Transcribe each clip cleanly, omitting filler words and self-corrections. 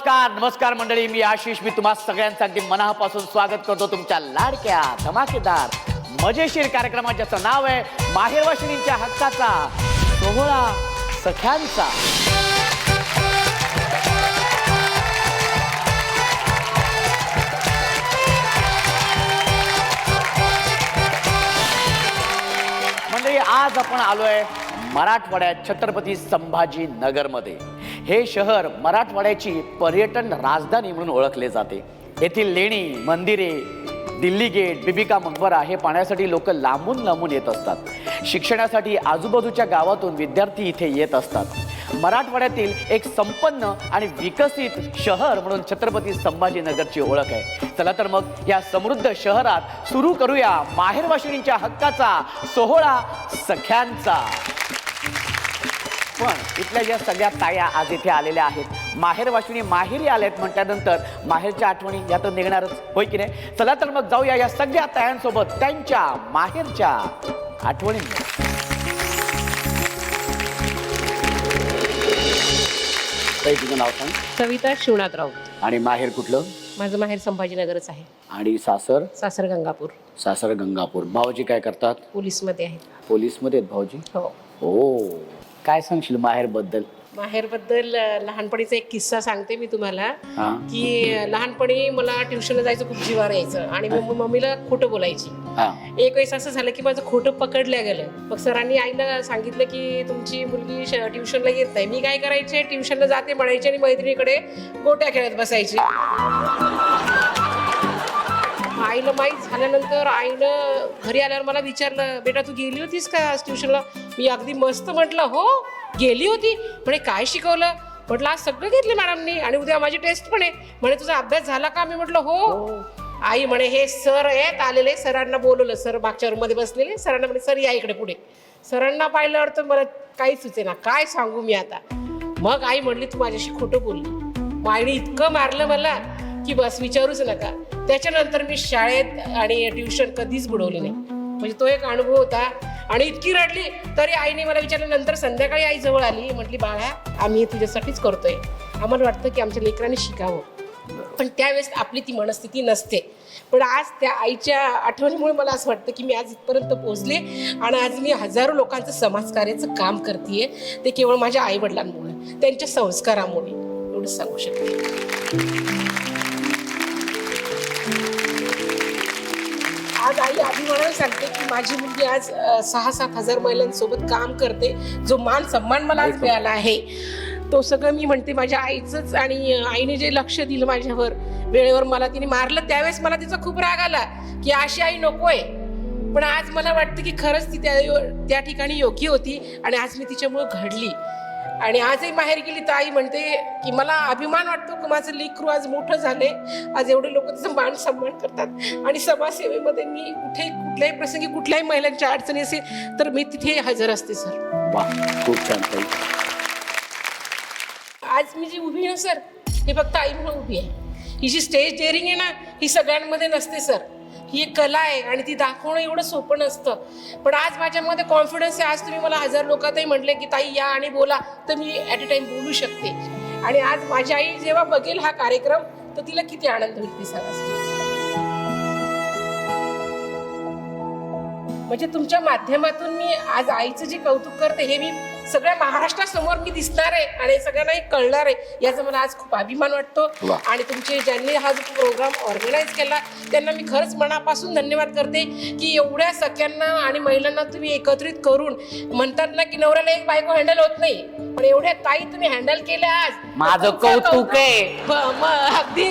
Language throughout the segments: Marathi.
नमस्कार मंडळी, मी आशिष. मी तुम्हा सगळ्यांचं अगदी मनापासून स्वागत करतो तुमच्या लाडक्या धमाकेदार मजेशीर कार्यक्रमात, ज्याचं नाव आहे माहेरवाशिणींच्या हक्काचा सोहळा सख्यांचा. मंडळी, आज आपण आलोय मराठवाड्यात छत्रपती संभाजी नगरमध्ये. हे शहर मराठवाड्याची पर्यटन राजधानी म्हणून ओळखले जाते. येथील लेणी, मंदिरे, दिल्ली गेट, बिबिका मकबरा हे पाहण्यासाठी लोक लांबून लांबून येत असतात. शिक्षणासाठी आजूबाजूच्या गावातून विद्यार्थी इथे येत असतात. मराठवाड्यातील एक संपन्न आणि विकसित शहर म्हणून छत्रपती संभाजीनगरची ओळख आहे. चला तर मग या समृद्ध शहरात सुरू करूया माहेरवाशिणींच्या हक्काचा सोहळा सख्यांचा. पण इथल्या ज्या सगळ्या ताया आज इथे आलेल्या आहेत, माहेरवाशिणी माहेरी आल्यात म्हटल्यानंतर माहेरच्या आठवणी यातून निघणारच, होय की नाही? चला तर मग जाऊया या सगळ्या तायांसोबत त्यांच्या माहेरच्या आठवणींमध्ये. ताई, तुझं नाव सांग. सविता शिवनाथ राऊत. आणि माहेर कुठलं? माझं माहेर संभाजीनगरच आहे. आणि सासर? सासर गंगापूर. सासर गंगापूर. भाऊजी काय करतात? पोलीसमध्ये आहेत. पोलीसमध्ये आहेत भाऊजी? हो. ओ, काय सांगशील माहेर बद्दल? माहेर बद्दल लहानपणीचा एक किस्सा सांगते मी तुम्हाला. की लहानपणी मला ट्युशनला जायचं खूप जीवावर यायचं आणि मम्मीला खोटं बोलायची. एक वेळेस असं झालं की माझं खोटं पकडल्या गेलं. मग सरांनी आईला सांगितलं की तुमची मुलगी ट्युशनला येत नाही. मी काय करायचे, ट्युशनला जाते म्हणायचे आणि मैत्रिणीकडे गोट्या खेळत बसायची. आईला माहीत झाल्यानंतर आईनं घरी आल्यावर मला विचारलं, बेटा तू गेली होतीस का आज ट्युशनला? मी अगदी मस्त म्हटलं, हो गेली होती. म्हणे काय शिकवलं? म्हटलं आज सगळं घेतलं मॅडमनी आणि उद्या माझी टेस्ट पण आहे. म्हणे तुझा अभ्यास झाला का? मी म्हटलं हो. आई म्हणे हे सर आहेत आलेले, सरांना बोलवलं. सर मागच्या रूममध्ये बसलेले. सरांना म्हणे सर या इकडे पुढे. सरांना पाहिल्यावर तर मला काहीच सुचेना, काय सांगू मी आता. मग आई म्हणली तू माझ्याशी खोटं बोलली. मग आईने इतकं मारलं मला की बस विचारूच नका. त्याच्यानंतर मी शाळेत आणि ट्युशन कधीच बुडवली नाही. म्हणजे तो एक अनुभव होता. आणि इतकी रडली तरी आईने मला विचारलं. नंतर संध्याकाळी आई जवळ आली, म्हटली बाळा आम्ही तुझ्यासाठीच करतोय. आम्हाला वाटतं की आमच्या लेकरांनी शिकावं. पण त्यावेळेस आपली ती मनस्थिती नसते. पण आज त्या आईच्या आठवणीमुळे मला असं वाटतं की मी आज इथपर्यंत पोहोचले आणि आज मी हजारो लोकांचं समाजकार्याचं काम करतेय. ते केवळ माझ्या आईवडिलांमुळे, त्यांच्या संस्कारामुळे. एवढंच सांगू शकते. आज आई अभिमानाने सांगते की माझी मुलगी आज 6-7 हजार महिलांसोबत काम करते. जो मान सन्मान मला आज मिळाला आहे तो सगळं मी म्हणते माझ्या आईचंच. आणि आईने जे लक्ष दिलं माझ्यावर, वेळेवर मला तिने मारलं त्यावेळेस मला तिचा खूप राग आला की अशी आई नकोय. पण आज मला वाटतं की खरंच ती त्या ठिकाणी योग्य होती आणि आज मी तिच्यामुळे घडली. आणि आजही माहेर गेली तर आई म्हणते की मला अभिमान वाटतो की माझं लेकरू आज मोठं झाले. आज एवढे लोक तिचं मान सन्मान करतात. आणि समाजसेवेमध्ये मी कुठल्याही प्रसंगी कुठल्याही महिलांच्या अडचणी असेल तर मी तिथे हजर असते सर. वाह, खूप छान ताई. आज मी जी उभी आहे सर, ही फक्त आई म्हणून उभी आहे. ही जी स्टेज डेअरिंग आहे ना, ही सगळ्यांमध्ये नसते सर. ही एक कला आहे आणि ती दाखवणं एवढं सोपं नसतं. पण आज माझ्यामध्ये कॉन्फिडन्स आहे. आज तुम्ही मला 1000 लोकांतही म्हटले की ताई या आणि बोला, तर मी ॲट अ टाइम बोलू शकते. आणि आज माझी आई जेव्हा बघेल हा कार्यक्रम तर तिला किती आनंद होईल ती सांगा. म्हणजे तुमच्या माध्यमातून मी आज आईचं जे कौतुक करते हे मी सगळ्या महाराष्ट्रासमोर मी दिसणार आहे आणि सगळ्यांना हे कळणार आहे. याचा मला आज खूप अभिमान वाटतो. आणि तुमचे ज्यांनी हा जो प्रोग्राम ऑर्गनाईज केला त्यांना मी खरंच मनापासून धन्यवाद करते की एवढ्या सख्यांना आणि महिलांना तुम्ही एकत्रित करून, म्हणतात ना की नवऱ्याला एक बायको हँडल होत नाही, पण एवढ्या ताई तुम्ही हँडल केल्या आज, माझं कौतुक आहे. अगदी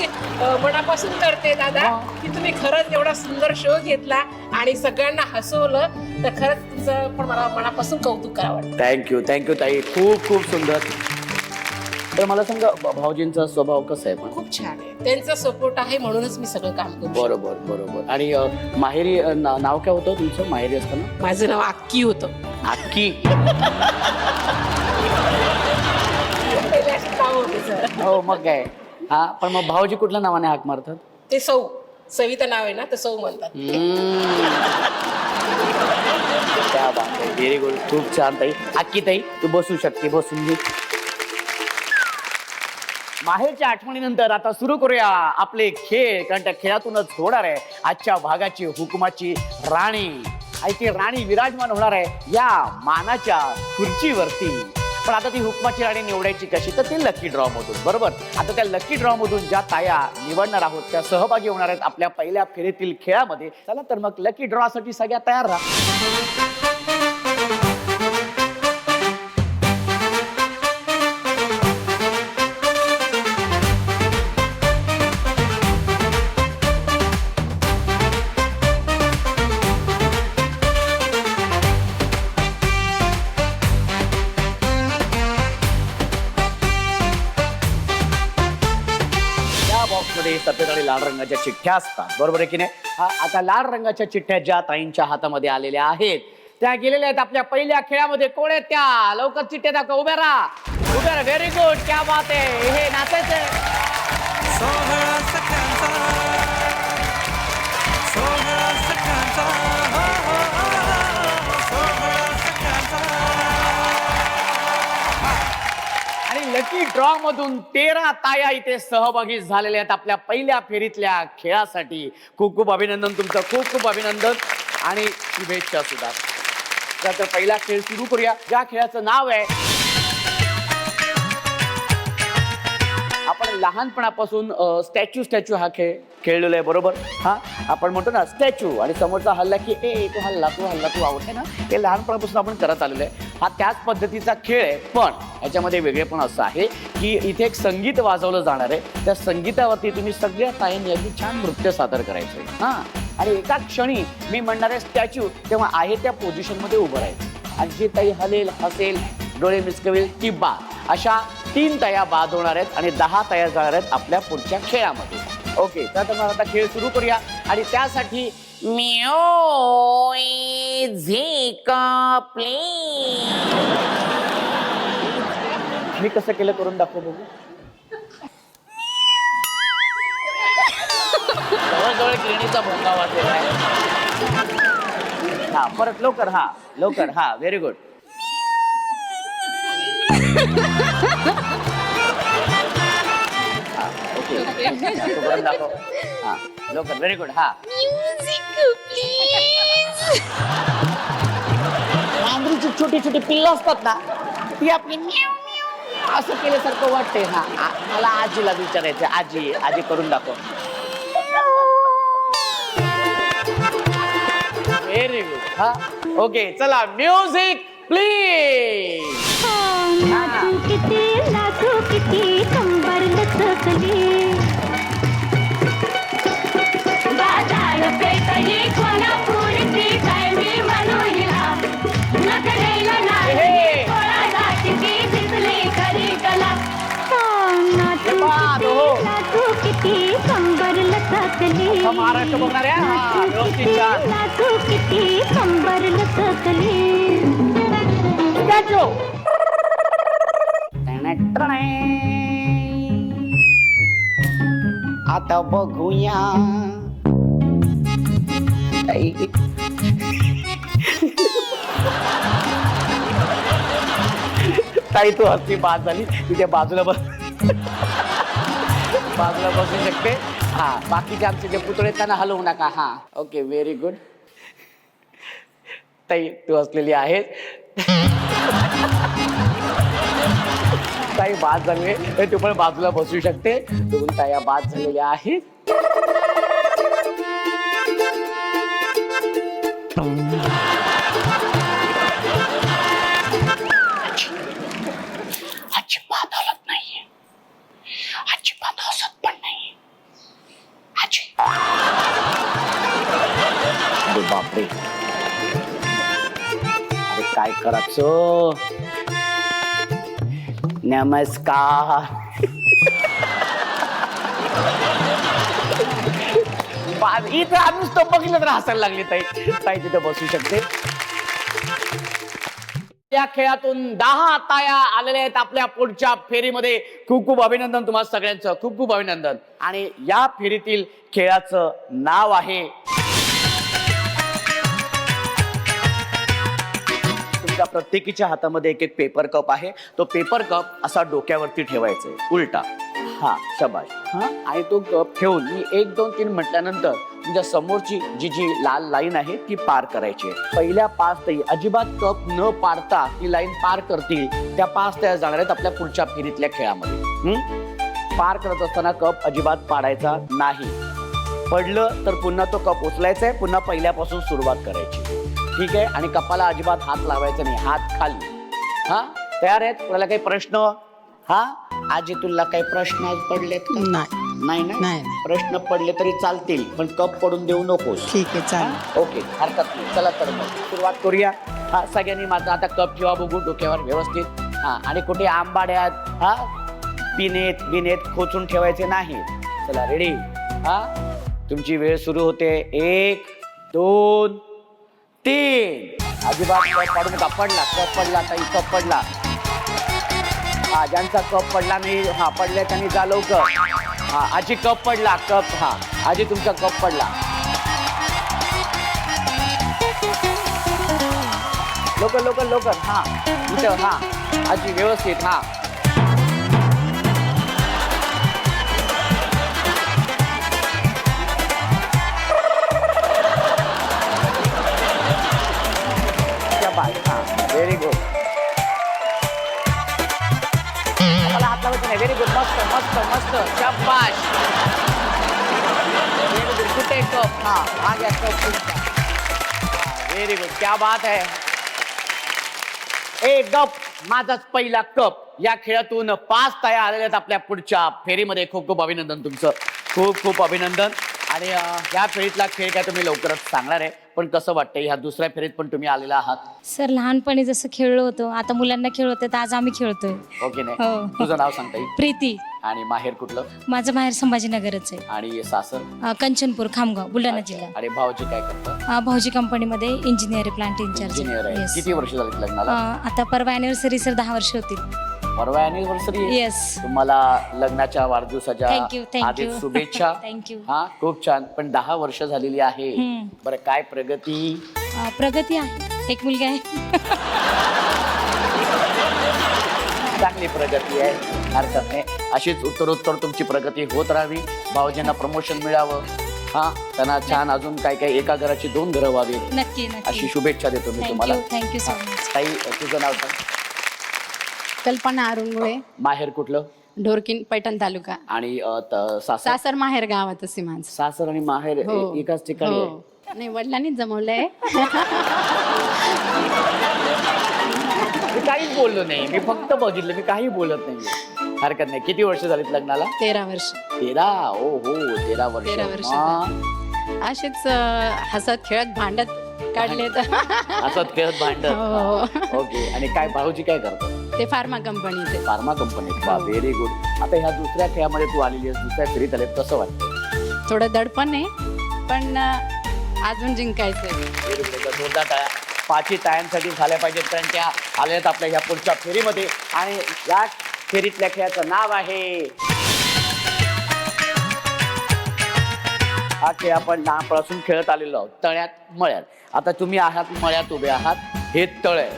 मनापासून करते दादा की तुम्ही खरंच एवढा सुंदर शो घेतला आणि सगळ्यांना हसवलं. तर खरंच तुमचं पण मला मनापासून कौतुक करावं वाटतं. थँक्यू थँक्यू ताई, खूप खूप सुंदर. तर मला सांगा भाऊजींचा स्वभाव कसा आहे? पण खूप छान आहे. त्यांचा सपोर्ट आहे म्हणूनच मी सगळं काम करतो. बरोबर बरोबर. आणि माहेरी नाव काय होतं तुमचं माहेरी असताना? माझं नाव अक्की होतं. अक्की? नाव होते सर. हो मग काय. हा, पण मग भाऊजी कुठल्या नावाने हाक मारतात? ते सौ. सविता नाव आहे ना तर सौ म्हणतात. क्या बात आहे, व्हेरी गुड, खूप छान ताई. अक्की ताई तू बसू शकते, बसून घे. माहेरच्या आठवणीनंतर आता सुरू करूया आपले खेळ, कारण त्या खेळातूनच होणार आहे आजच्या भागाची हुकुमाची राणी. आणि ती राणी विराजमान होणार आहे या मानाच्या खुर्चीवरती. पण आता ती हुकुमाची राणी निवडायची कशी, तर ती लकी ड्रॉ मधून. बरोबर, आता त्या लकी ड्रॉ मधून ज्या ताया निवडणार आहोत त्या सहभागी होणार आहेत आपल्या पहिल्या फेरीतील खेळामध्ये. चला तर मग लकी ड्रॉ साठी सगळ्या तयार राहा. बॉक्समध्ये सफेद आणि लाल रंगाच्या चिठ्ठ्या असतात, बरोबर आहे की नाही. आता लाल रंगाच्या चिठ्ठ्या ज्या ताईंच्या हातामध्ये आलेल्या आहेत त्या गेलेल्या आहेत आपल्या पहिल्या खेळामध्ये. कोण आहेत त्या, लवकर चिठ्ठ्या दाखवा. उभ्या राहा, उभ्या राहा. व्हेरी गुड, क्या बात आहे. हे नाचायचंय. सोहळा सख्यांचा, सोहळा सख्यांचा, हो, हो, हो, सोहळा सख्यांचा. आणि लकी ड्रॉ मधून 13 ताया इथे सहभागी झालेल्या आहेत आपल्या पहिल्या फेरीतल्या खेळासाठी. खूप खूप अभिनंदन तुमचं, खूप खूप अभिनंदन आणि शुभेच्छा सुद्धा. तर पहिला खेळ सुरू करूया, ज्या खेळाचं नाव आहे, आपण लहानपणापासून स्टॅच्यू स्टॅच्यू हा खेळ खेळलेला आहे, बरोबर. हा आपण म्हणतो ना स्टॅच्यू, आणि समोरचा हल्ला की ए तू हल्ला तू हल्ला तू आवडते ना, हे लहानपणापासून आपण करत आलेलो आहे. हा त्याच पद्धतीचा खेळ आहे, पण याच्यामध्ये वेगळेपण असं आहे की इथे एक संगीत वाजवलं जाणार आहे. त्या संगीतावरती तुम्ही सगळ्या ताईंनी अगदी छान नृत्य सादर करायचं आहे. हा, आणि एका क्षणी मी म्हणणार आहे स्टॅच्यू, तेव्हा आहे त्या पोझिशनमध्ये उभं राहायचं. आणि जी ताई हलेल, हसेल, डोळे मिचकवेल ती बाद. अशा 3 ताया बाद होणार आहेत आणि 10 ताया जाणार आहेत आपल्या पुढच्या खेळामध्ये. ओके, तर मग आता खेळ सुरू करूया. आणि त्यासाठी मी कसं केलं करून दाखव बघू. जवळजवळ गिरणीचा भोंगा वाजलेला आहे. हा, परत लवकर. हा लवकर. हा, व्हेरी गुड. ओके, दाखव. हा लवकर, व्हेरी गुड. हा, मांजरीची छोटी छोटी पिल्लं असतात ना, ती आपली असं केल्यासारखं वाटते. हा, मला आजीला विचारायचं. आजी, आजी करून दाखव. Very good. हा, ओके, चला म्युझिक प्लीज. किती कंबर लचकली, बाजार पेटली कोल्हापूरची, काय मी म्हणू हिला नकलेला नाही, कोळाला किती दिसली खरी कला. नाचू किती कंबर लचकली, महाराष्ट्र बघणार आहे. हा, व्यवस्थित छान. नाचू किती कंबर लचकली. आता बघूया ताई, तू हस्ती बाद झाली. तिथे बाजूला बाजूला बसू शकते. हा, बाकीचे आमचे जे पुतळे त्यांना हलवू नका. हा, ओके, व्हेरी गुड. ताई तू हसलेली आहेस. ताई बाद झाली, तू पण बाजूला बसू शकते. 2 ताया बाद झालेल्या आहेत. अजिबात हलत नाहीये, अजिबात हसत पण नाही. आजी, अरे बापरे, अरे काय करायचं. नमस्कार. इथं आम्हीच तो बघितलं तर हसायला लागली. ताई ताई तिथं बसू शकते. या खेळातून 10 ताया आलेल्या आहेत आपल्या पुढच्या फेरीमध्ये. खूप खूप अभिनंदन तुम्हा सगळ्यांचं, खूप खूप अभिनंदन. आणि या फेरीतील खेळाचं नाव आहे, तुमच्या प्रत्येकीच्या हातामध्ये एक एक पेपर कप आहे. तो पेपर कप असा डोक्यावरती ठेवायचा आहे उलटा. हा शबाश. हा आणि तो कप ठेवून मी 1 2 3 म्हटल्यानंतर तुमच्या समोरची जी लाल लाईन आहे ती पार करायची आहे. पहिल्या 5 ताई अजिबात कप न पाडता ती लाईन पार करतील त्या 5 ताई जाणार आहेत आपल्या पुढच्या फेरीतल्या खेळामध्ये. पार करत असताना कप अजिबात पाडायचा नाही. पडलं तर पुन्हा तो कप उचलायचा आहे, पुन्हा पहिल्यापासून सुरुवात करायची. ठीक आहे. आणि कपाला अजिबात हात लावायचा नाही, हात खाली. हा तयार आहेत? कोणाला काही प्रश्न? हा आजी तुला काही प्रश्न पडलेत का? नाही ना? नाही. प्रश्न पडले तरी चालतील पण कप पडून देऊ नकोस. ठीक आहे चालेल. ओके हरकत नाही. चला तर मग सुरुवात करूया. हा सगळ्यांनी माझा आता कप ठेवा बघू डोक्यावर व्यवस्थित. हा आणि कुठे आंबाड्यात हा बिनेत खोचून ठेवायचे नाही. चला रेडी. हा तुमची वेळ सुरू होते. 1 2 3. अजिबात कप पाडू नका. कप पडला ताई, कप पडला. हा ज्यांचा कप पडला नाही हा पडल्या त्यांनी जा लवकर. हा आजी कप पडला. कप हा आजी तुमचा कप पडला. लवकर हा इथं हा आजी व्यवस्थित. हा व्हेरी गुड. मला हात लावायचं नाही. Very good. मस्त मस्त मस्त शाबाश. Very good. कुठे कप? हा हा घ्या कप तुमचा. Very good. क्या बात है. गप माझाच पहिला कप. या खेळातून 5 ताया आलेल्या आहेत आपल्या पुढच्या फेरीमध्ये. खूप खूप अभिनंदन तुमचं. खूप खूप अभिनंदन. आणि या फेरीतला खेळ काय तुम्ही लवकरच सांगणार आहे. पण कसं वाटतंय ह्या दुसऱ्या फेरीत पण तुम्ही आलेला आहात? सर लहानपणी जसं खेळलो होतो आता मुलांना खेळवतो तर आज आम्ही खेळतोय. ओके नाही. हो. तुझं नाव सांगता येईल? प्रीती. आणि माहेर कुठलं? माझं माहेर संभाजीनगरच आहे. आणि सासर? कंचनपूर खामगाव बुलढाणा जिल्हा. आणि भाऊजी काय करतात? भाऊजी कंपनीमध्ये इंजिनियर प्लांट इंचार्ज. इंजिनियर आहे. Yes. किती वर्ष झाली लग्नाला? आता परवा अॅनिव्हर्सरी सर 10 वर्ष होतील. परवा अॅनिव्हर्सरी. येस. तुम्हाला लग्नाच्या वाढदिवसाच्या थँक्यू आधीच शुभेच्छा. थँक्यू. हा खूप छान. पण 10 वर्ष झालेली आहे. बरं काय प्रगती? प्रगती आहे. एक मुलगा आहे. चांगली प्रगती आहे. हरकत नाही. अशीच उत्तरोत्तर तुमची प्रगती होत राहावी. भाऊजींना प्रमोशन मिळावं. हा त्यांना छान अजून काय एका घराची 2 घरं व्हावी नक्की अशी नक्की. शुभेच्छा देतो मी तुम्हाला. Thank you so much. ताई तुझं नाव सांग. कल्पना अरुंगुळे, माहेर कुठलं? ढोरकीन, पैठण तालुका. आणि सासर? सासर माहेर गावातच आहे माझं. सासर आणि माहेर हो. एकाच ठिकाणी आहे? हो. नाही वडिलांनीच जमवलंय. मी काहीच बोललो नाही. मी फक्त बघितलं. मी काही बोलत नाही. हरकत नाही. किती वर्ष झालीत लग्नाला? 13 वर्ष. 13. ओ हो 13 वर्ष. 13 वर्ष मग असेच हसत खेळत भांडत काढले तर. असत खेळत भांडत. हो. ओके. आणि काय भाऊजी काय करतात? ते फार्मा कंपनीचे. फार्मा कंपनीत. वा व्हेरी गुड. आता ह्या दुसऱ्या खेळामध्ये तू आलेली आहेस, दुसऱ्या फेरीत आले, कसं वाटतं? थोडं दडपण आहे पण अजून जिंकायचंय. Very good. जोरदार टाळ्या. 5 टाळ्यांसाठी झाल्या पाहिजेत कारण त्या आल्यात आपल्या ह्या पुढच्या फेरीमध्ये. आणि या फेरीतल्या खेळाचं नाव आहे हा खेळ आपण लहानपणापासून खेळत आलेलो आहोत. तळ्यात मळ्यात. आता तुम्ही आहात मळ्यात उभे आहात. हे तळ आहे.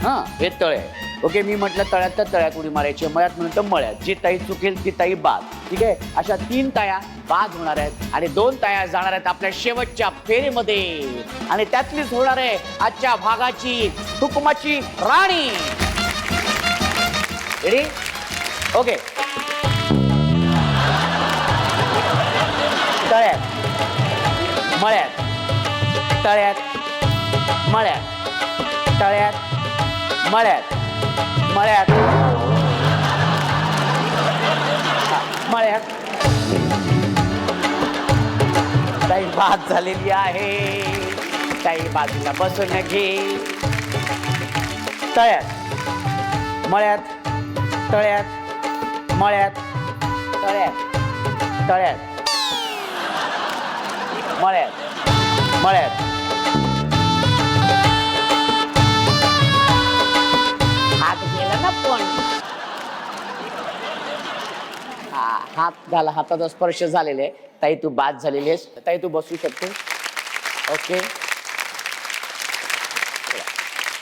हा हे तळ आहे. ओके. मी म्हटलं तळ्यात तर तळ्यात उडी मारायची. मळ्यात म्हणतो मळ्यात. जी ताई चुकेल ती ताई बाद. ठीक आहे. अशा 3 ताया बाद होणार आहेत आणि 2 ताया जाणार आहेत आपल्या शेवटच्या फेरीमध्ये. आणि त्यातलीच होणार आहे आजच्या भागाची हुकुमाची राणी. रेडी? ओके. तळ्यात मळ्यात. तळ्यात मळ्यात. तळ्यात मळ्यात. मळ्यात मळ्यात. काही बाद झालेली आहे. काही बाजूला बसून घे. तळ्यात मळ्यात. तळ्यात मळ्यात. तळ्यात तळ्यात मळ्यात. मळ्यात. हात गेला ना पण. हात झाला. हाताचा स्पर्श झालेला आहे. ताई तू बाद झालेली आहेस. ताई तू बसू शकते. ओके.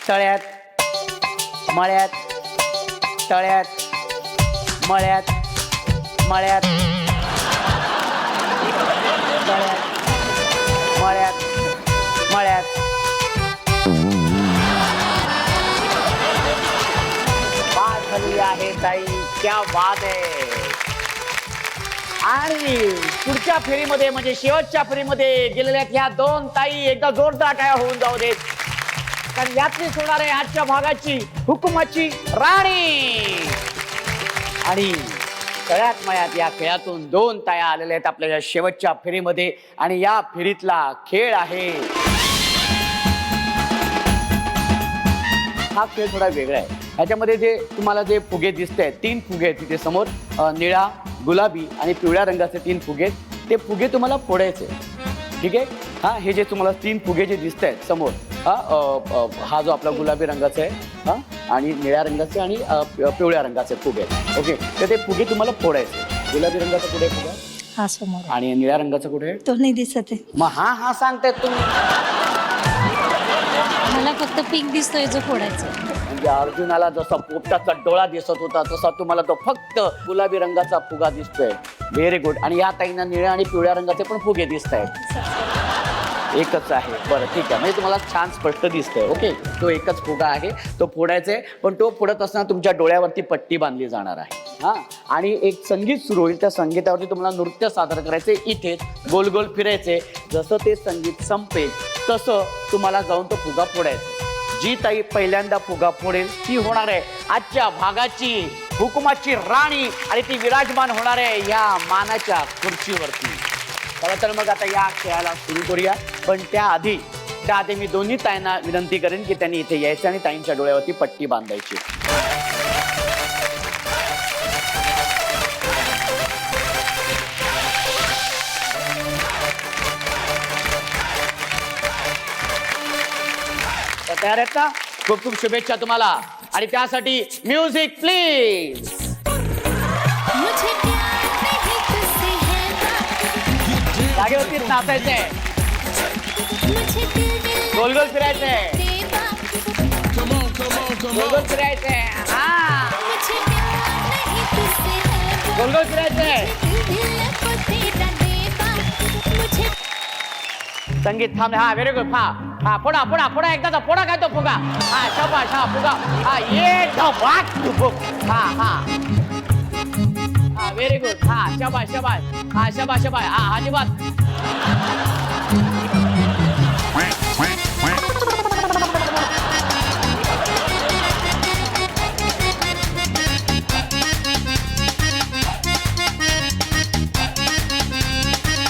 तळ्यात मळ्यात. तळ्यात मळ्यात. मळ्यात मळ्यात मळ्यात बात झाली आहे ताई, क्या बात आहे. आणि पुढच्या फेरीमध्ये म्हणजे शेवटच्या फेरीमध्ये गेलेल्या ह्या दोन ताई एकदा जोरदार टाळ्या होऊन जाऊ देत, कारण यातलीच होणार आहे आजच्या भागाची हुकुमाची राणी. आणि तळ्यात मळ्यात या खेळातून दोन ताया आलेल्या आहेत आपल्या या शेवटच्या फेरीमध्ये. आणि या फेरीतला खेळ आहे, हा खेळ थोडा वेगळा आहे. ह्याच्यामध्ये जे तुम्हाला जे फुगे दिसत आहेत, 3 फुगे आहेत तिथे समोर, निळा, गुलाबी आणि पिवळ्या रंगाचे 3 फुगे आहेत. ते फुगे तुम्हाला फोडायचे, ठीक आहे. हा, हे जे तुम्हाला 3 फुगे जे दिसत आहेत समोर, हा जो आपला गुलाबी रंगाचा आहे, हा, आणि निळ्या रंगाचे आणि पिवळ्या रंगाचे फुगे आहेत. ओके, तर ते फुगे तुम्हाला फोडायचे. गुलाबी रंगाचा कुठे फुगा हा समोर आणि निळ्या रंगाचा कुठे? तो नाही दिसत आहे. मग हा सांगतायत तुम्ही. मला फक्त पिंक दिसतोय जो फोडायचा. म्हणजे अर्जुनाला जसा पोपटाचा डोळा दिसत होता तसा तुम्हाला तो फक्त गुलाबी रंगाचा फुगा दिसतोय. Very good. आणि या ताईंना निळ्या आणि पिवळ्या रंगाचे पण फुगे दिसत आहेत. एकच आहे, बरं ठीक आहे. म्हणजे तुम्हाला छान स्पष्ट दिसतंय. ओके, तो एकच फुगा आहे, तो फोडायचा आहे. पण तो फोडत असताना तुमच्या डोळ्यावरती पट्टी बांधली जाणार आहे. हा, आणि एक संगीत सुरू होईल, त्या संगीतावरती तुम्हाला नृत्य सादर करायचे. इथेच गोल गोल फिरायचे. जसं ते संगीत संपेल तसं तुम्हाला जाऊन तो फुगा फोडायचा. जी ताई पहिल्यांदा फुगा फोडेल ती होणार आहे आजच्या भागाची हुकुमाची राणी, आणि ती विराजमान होणार आहे या मानाच्या खुर्चीवरती. चला तर मग आता या खेळाला सुरू करूया. पण त्याआधी मी दोन्ही ताईंना विनंती करेन की त्यांनी इथे यायचं आणि ताईंच्या डोळ्यावरती पट्टी बांधायची. तयार आहेत ना? खूप खूप शुभेच्छा तुम्हाला. आणि त्यासाठी म्युझिक प्लीज. जागेवरती नाचायचंय, गोल गोल फिरायचंय, गोल गोल फिरायचंय, हा, गोल गोल फिरायचंय. संगीत थांबले. हा, व्हेरी गुड. हा, फोडा फोडा फोडा, एकदाचा फोडा काय तो फुगा. हा, शाबाश. हा, फुगा. हा, ये धबाक तू फुग. हा हा हा, व्हेरी गुड. हा, शाबाश शाबाश. हा, शाबाश शाबाश. हा, अजिबात.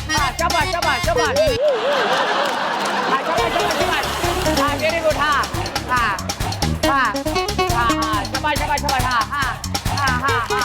हा, शाबाश शाबाश शाबाश. हा, शाबाश शाबाश शाबाश. हा, व्हेरी गुड. हा हा हा हा हा, शाबाश शाबाश शाबाश. हा हा हा हा हा.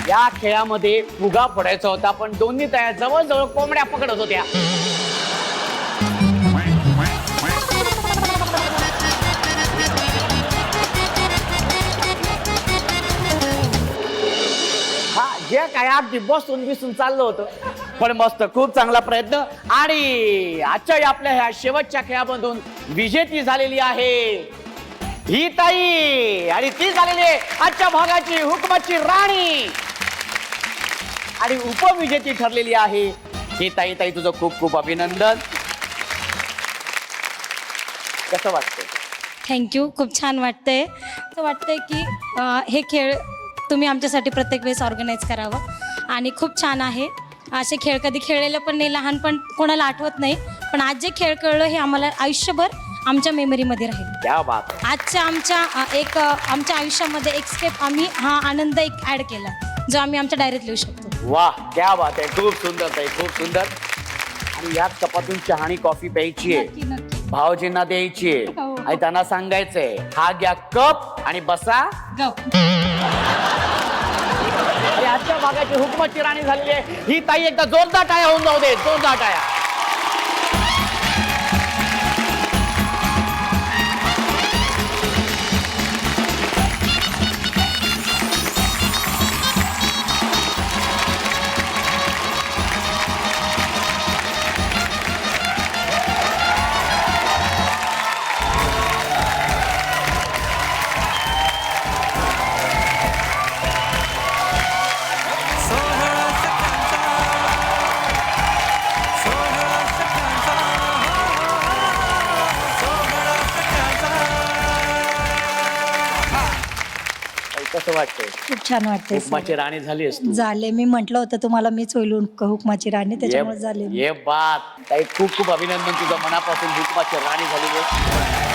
या खेळामध्ये फुगा फोडायचा होता, पण दोन्ही तया जवळजवळ कोंबड्या पकडत होत्या. जे काय अगदी बसून चाललं होतं, पण मस्त, खूप चांगला प्रयत्न. आणि आजच्या आपल्या ह्या शेवटच्या खेळामधून विजेती झालेली आहे ही ताई, आणि ती झालेली आहे आजच्या भागाची हुकुमाची राणी, आणि उपविजेती ठरलेली आहे ही ताई. ताई, तुझं खूप खूप अभिनंदन. कसं वाटतंय? थँक्यू. खूप छान वाटतंय. असं वाटतंय की हे खेळ तुम्ही आमच्यासाठी प्रत्येक वेळेस ऑर्गनाईज करावं, आणि खूप छान आहे. असे खेळ कधी खेळलेलं पण नाही, लहानपण कोणाला आठवत नाही, पण आज जे खेळ कळलं हे आम्हाला आयुष्यभर आमच्या मेमरीमध्ये राहील. क्या बात. आजच्या आमच्या आयुष्यामध्ये एक स्टेप आम्ही हा आनंद एक ॲड केला, जो आम्ही आमच्या डायरीत लिहू शकतो. वाह, क्या बात आहे. खूप सुंदर ताई, खूप सुंदर. आणि याच कपातून चहा आणि कॉफी प्यायची आहे, नक्की नक्की. भावजींना द्यायची आहे, हो. आणि त्यांना सांगायचंय हा घ्या कप आणि बसा गप. आणि आजच्या भागाची हुकुमाची राणी झालेली आहे ही ताई. एकदा जोरदार टाळ्या होऊन जाऊ दे, जोरदार टाळ्या. कसं वाटतंय? खूप छान वाटतंय हुकमाची राणी झालीस तू. झाले. मी म्हटलं होतं तुम्हाला मीच होईल हुकमाची राणी, त्याच्यामुळे झाले. ये बात ताई, खूप खूप अभिनंदन तुझं मनापासून हुकमाची राणी झाली.